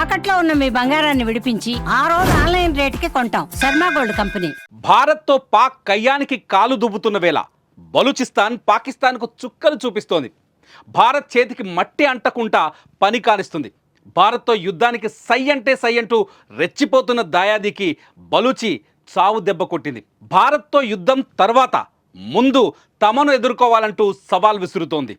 తాకట్లో ఉన్న మీ బంగారాన్ని విడిపించి ఆ రోజు ఆన్లైన్ రేటుకి కొంటాం. Sharma gold company. భారత్తో పాక్ కయ్యానికి కాలు దువ్వుతున్న వేళ బలూచిస్తాన్ పాకిస్తాన్కు చుక్కలు చూపిస్తోంది. భారత్ చేతికి మట్టి అంటకుండా పని కానిస్తుంది. భారత్తో యుద్ధానికి సై అంటే సై అంటూ రెచ్చిపోతున్న దాయాదికి బలూచి చావు దెబ్బ కొట్టింది. భారత్తో యుద్ధం తర్వాత ముందు తమను ఎదుర్కోవాలంటూ సవాల్ విసురుతోంది.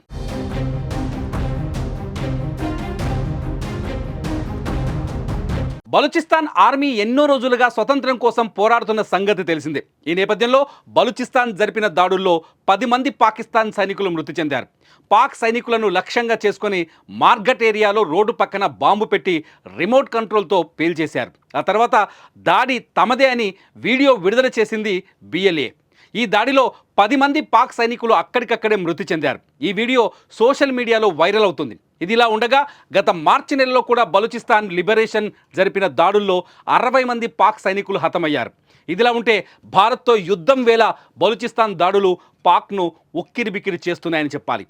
బలూచిస్తాన్ ఆర్మీ ఎన్నో రోజులుగా స్వతంత్రం కోసం పోరాడుతున్న సంగతి తెలిసిందే. ఈ నేపథ్యంలో బలూచిస్తాన్ జరిపిన దాడుల్లో 10 మంది పాకిస్తాన్ సైనికులు మృతి చెందారు. పాక్ సైనికులను లక్ష్యంగా చేసుకుని మార్గట్ ఏరియాలో రోడ్డు పక్కన బాంబు పెట్టి రిమోట్ కంట్రోల్తో పేల్చేశారు. ఆ తర్వాత దాడి తమదే అని వీడియో విడుదల చేసింది బిఎల్ఏ. ఈ దాడిలో 10 మంది పాక్ సైనికులు అక్కడికక్కడే మృతి చెందారు. ఈ వీడియో సోషల్ మీడియాలో వైరల్ అవుతుంది. ఇదిలా ఉండగా గత మార్చి నెలలో కూడా బలూచిస్తాన్ లిబరేషన్ జరిపిన దాడుల్లో 60 మంది పాక్ సైనికులు హతమయ్యారు. ఇదిలా ఉంటే భారత్తో యుద్ధం వేళ బలూచిస్తాన్ దాడులు పాక్ను ఉక్కిరిబిక్కిరి చేస్తున్నాయని చెప్పాలి.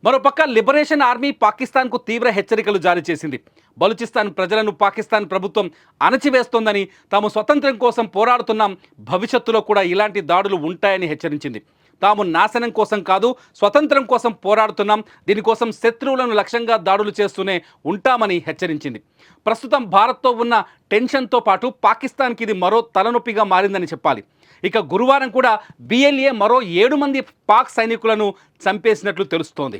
మరోపక్క లిబరేషన్ ఆర్మీ పాకిస్తాన్కు తీవ్ర హెచ్చరికలు జారీ చేసింది. బలూచిస్తాన్ ప్రజలను పాకిస్తాన్ ప్రభుత్వం అణచివేస్తోందని, తాము స్వతంత్రం కోసం పోరాడుతున్నాం, భవిష్యత్తులో కూడా ఇలాంటి దాడులు ఉంటాయని హెచ్చరించింది. తాము నాశనం కోసం కాదు, స్వతంత్రం కోసం పోరాడుతున్నాం, దీనికోసం శత్రువులను లక్ష్యంగా దాడులు చేస్తూనే ఉంటామని హెచ్చరించింది. ప్రస్తుతం భారత్తో ఉన్న టెన్షన్తో పాటు పాకిస్తాన్కి ఇది మరో తలనొప్పిగా మారిందని చెప్పాలి. ఇక గురువారం కూడా బిఎల్ఏ మరో 7 మంది పాక్ సైనికులను చంపేసినట్లు తెలుస్తోంది.